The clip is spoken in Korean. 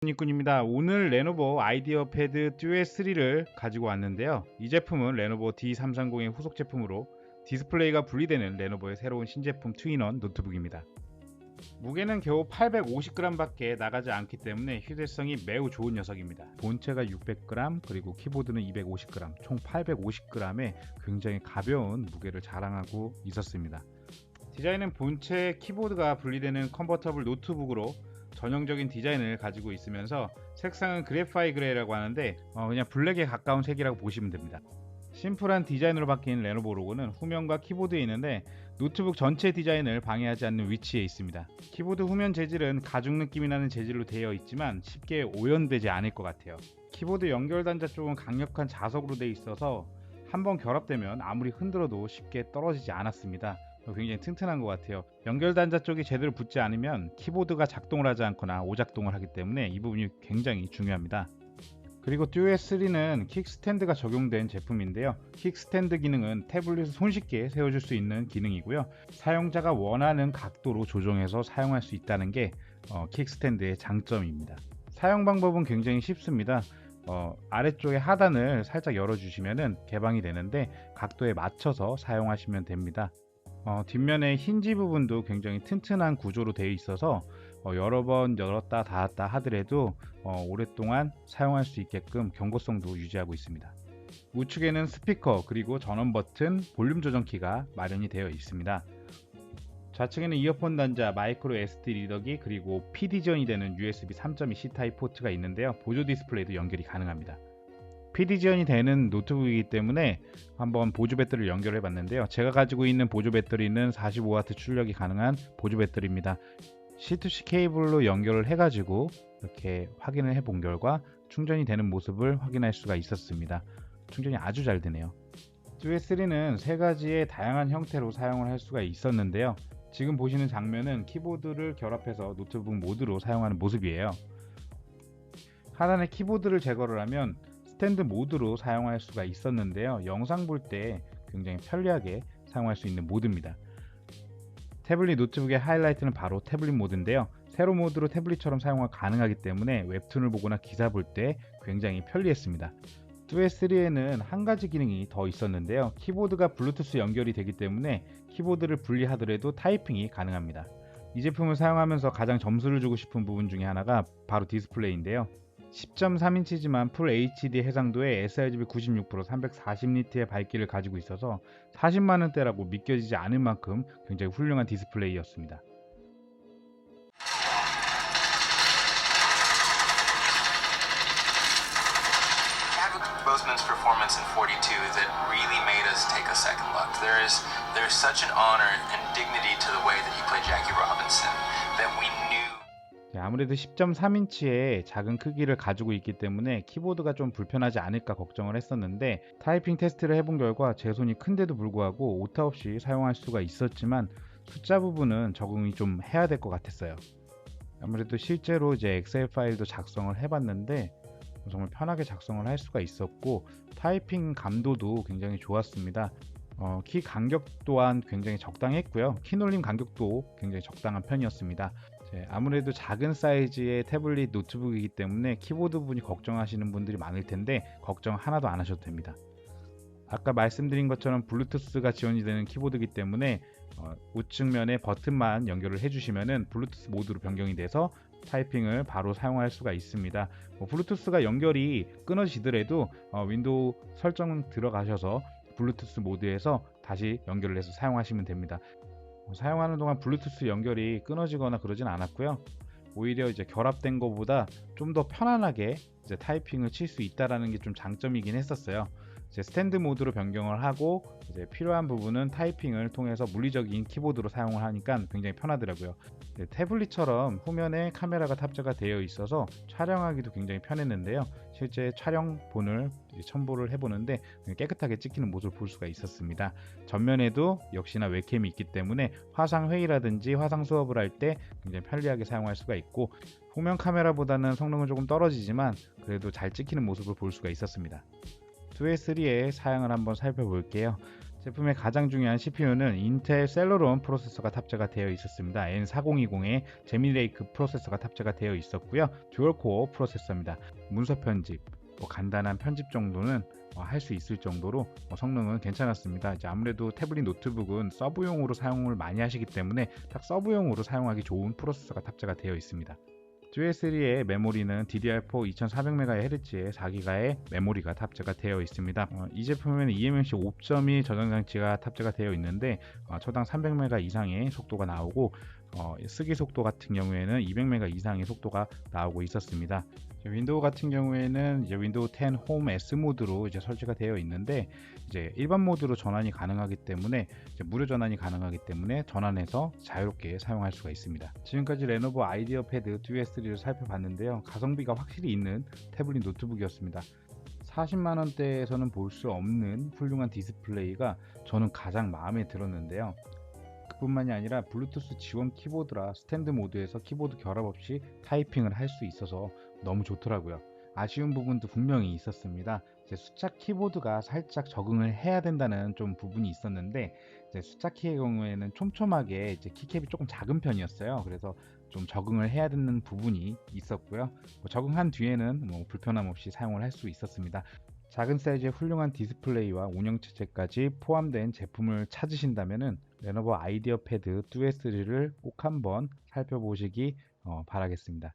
니꾼입니다. 오늘 레노버 아이디어 패드 듀엣 3를 가지고 왔는데요. 이 제품은 레노버 D330의 후속 제품으로 디스플레이가 분리되는 레노버의 새로운 신제품 투인원 노트북입니다. 무게는 겨우 850g 밖에 나가지 않기 때문에 휴대성이 매우 좋은 녀석입니다. 본체가 600g 그리고 키보드는 250g 총 850g의 굉장히 가벼운 무게를 자랑하고 있었습니다. 디자인은 본체 키보드가 분리되는 컨버터블 노트북으로 전형적인 디자인을 가지고 있으면서 색상은 그래파이 그레이라고 하는데 그냥 블랙에 가까운 색이라고 보시면 됩니다. 심플한 디자인으로 바뀐 레노버 로고는 후면과 키보드에 있는데 노트북 전체 디자인을 방해하지 않는 위치에 있습니다. 키보드 후면 재질은 가죽 느낌이 나는 재질로 되어 있지만 쉽게 오염되지 않을 것 같아요. 키보드 연결 단자 쪽은 강력한 자석으로 되어 있어서 한번 결합되면 아무리 흔들어도 쉽게 떨어지지 않았습니다. 굉장히 튼튼한 것 같아요. 연결 단자 쪽이 제대로 붙지 않으면 키보드가 작동을 하지 않거나 오작동을 하기 때문에 이 부분이 굉장히 중요합니다. 그리고 듀엣 3는 킥스탠드가 적용된 제품인데요. 킥스탠드 기능은 태블릿을 손쉽게 세워줄 수 있는 기능이고요. 사용자가 원하는 각도로 조정해서 사용할 수 있다는 게 킥스탠드의 장점입니다. 사용 방법은 굉장히 쉽습니다. 아래쪽에 하단을 살짝 열어주시면 개방이 되는데 각도에 맞춰서 사용하시면 됩니다. 뒷면의 힌지 부분도 굉장히 튼튼한 구조로 되어 있어서 여러 번 열었다 닫았다 하더라도 오랫동안 사용할 수 있게끔 견고성도 유지하고 있습니다. 우측에는 스피커 그리고 전원 버튼, 볼륨 조정키가 마련이 되어 있습니다. 좌측에는 이어폰 단자, 마이크로 SD 리더기 그리고 PD 지원이 되는 USB 3.2 C타입 포트가 있는데요. 보조 디스플레이도 연결이 가능합니다. PD 지원이 되는 노트북이기 때문에 한번 보조 배터리를 연결해 봤는데요. 제가 가지고 있는 보조 배터리는 45W 출력이 가능한 보조 배터리입니다. C2C 케이블로 연결을 해가지고 이렇게 확인을 해 본 결과 충전이 되는 모습을 확인할 수가 있었습니다. 충전이 아주 잘 되네요. 듀엣 3는 세 가지의 다양한 형태로 사용을 할 수가 있었는데요. 지금 보시는 장면은 키보드를 결합해서 노트북 모드로 사용하는 모습이에요. 하단에 키보드를 제거를 하면 스탠드 모드로 사용할 수가 있었는데요. 영상 볼 때 굉장히 편리하게 사용할 수 있는 모드입니다. 태블릿 노트북의 하이라이트는 바로 태블릿 모드인데요. 세로 모드로 태블릿처럼 사용이 가능하기 때문에 웹툰을 보거나 기사 볼 때 굉장히 편리했습니다. 듀엣 3에는 한 가지 기능이 더 있었는데요. 키보드가 블루투스 연결이 되기 때문에 키보드를 분리하더라도 타이핑이 가능합니다. 이 제품을 사용하면서 가장 점수를 주고 싶은 부분 중에 하나가 바로 디스플레이인데요. 10.3인치지만 풀 HD 해상도에 sRGB 96% 340니트의 밝기를 가지고 있어서 40만원대라고 믿겨지지 않을 만큼 굉장히 훌륭한 디스플레이였습니다. Boseman's performance in 42 that really made us take a second look. There's such an honor and dignity to the way that he played Jackie Robinson that we knew. 아무래도 10.3인치의 작은 크기를 가지고 있기 때문에 키보드가 좀 불편하지 않을까 걱정을 했었는데 타이핑 테스트를 해본 결과 제 손이 큰데도 불구하고 오타 없이 사용할 수가 있었지만 숫자 부분은 적응이 좀 해야 될 것 같았어요. 아무래도 실제로 이제 엑셀 파일도 작성을 해봤는데 정말 편하게 작성을 할 수가 있었고 타이핑 감도도 굉장히 좋았습니다. 키 간격 또한 굉장히 적당했고요. 키 눌림 간격도 굉장히 적당한 편이었습니다. 아무래도 작은 사이즈의 태블릿 노트북이기 때문에 키보드 부분이 걱정하시는 분들이 많을 텐데 걱정 하나도 안 하셔도 됩니다. 아까 말씀드린 것처럼 블루투스가 지원이 되는 키보드이기 때문에 우측면에 버튼만 연결을 해주시면 블루투스 모드로 변경이 돼서 타이핑을 바로 사용할 수가 있습니다. 블루투스가 연결이 끊어지더라도 윈도우 설정 들어가셔서 블루투스 모드에서 다시 연결을 해서 사용하시면 됩니다. 사용하는 동안 블루투스 연결이 끊어지거나 그러진 않았고요. 오히려 이제 결합된 것보다 좀 더 편안하게 이제 타이핑을 칠 수 있다라는 게 좀 장점이긴 했었어요. 이제 스탠드 모드로 변경을 하고 이제 필요한 부분은 타이핑을 통해서 물리적인 키보드로 사용을 하니까 굉장히 편하더라고요. 태블릿처럼 후면에 카메라가 탑재가 되어 있어서 촬영하기도 굉장히 편했는데요. 실제 촬영본을 첨부를 해보는데 깨끗하게 찍히는 모습을 볼 수가 있었습니다. 전면에도 역시나 웹캠이 있기 때문에 화상 회의라든지 화상 수업을 할 때 굉장히 편리하게 사용할 수가 있고 후면 카메라보다는 성능은 조금 떨어지지만 그래도 잘 찍히는 모습을 볼 수가 있었습니다. 듀엣 3의 사양을 한번 살펴볼게요. 제품의 가장 중요한 CPU는 인텔 셀러론 프로세서가 탑재가 되어 있었습니다. N4020의 제미레이크 프로세서가 탑재가 되어 있었고요. 듀얼코어 프로세서입니다. 문서 편집, 간단한 편집 정도는 할 수 있을 정도로 성능은 괜찮았습니다. 이제 아무래도 태블릿 노트북은 서브용으로 사용을 많이 하시기 때문에 딱 서브용으로 사용하기 좋은 프로세서가 탑재가 되어 있습니다. 듀얼3의 메모리는 DDR4 2400MHz의 4GB의 메모리가 탑재가 되어 있습니다. 이 제품에는 eMMC 5.1 저장 장치가 탑재가 되어 있는데 초당 300MB 이상의 속도가 나오고 쓰기 속도 같은 경우에는 200MB 이상의 속도가 나오고 있었습니다. 윈도우 같은 경우에는 이제 윈도우 10 홈 S 모드로 이제 설치가 되어 있는데 이제 일반 모드로 전환이 가능하기 때문에 무료 전환이 가능하기 때문에 전환해서 자유롭게 사용할 수가 있습니다. 지금까지 레노버 아이디어 패드 듀얼3를 살펴봤는데요. 가성비가 확실히 있는 태블릿 노트북이었습니다. 40만원대에서는 볼 수 없는 훌륭한 디스플레이가 저는 가장 마음에 들었는데요. 그뿐만이 아니라 블루투스 지원 키보드라 스탠드 모드에서 키보드 결합 없이 타이핑을 할 수 있어서 너무 좋더라고요. 아쉬운 부분도 분명히 있었습니다. 이제 숫자 키보드가 살짝 적응을 해야 된다는 좀 부분이 있었는데 이제 숫자 키의 경우에는 촘촘하게 이제 키캡이 조금 작은 편이었어요. 그래서 좀 적응을 해야 되는 부분이 있었고요. 적응한 뒤에는 불편함 없이 사용을 할 수 있었습니다. 작은 사이즈의 훌륭한 디스플레이와 운영체제까지 포함된 제품을 찾으신다면 레노버 아이디어 패드 듀얼3를 꼭 한번 살펴보시기 바라겠습니다.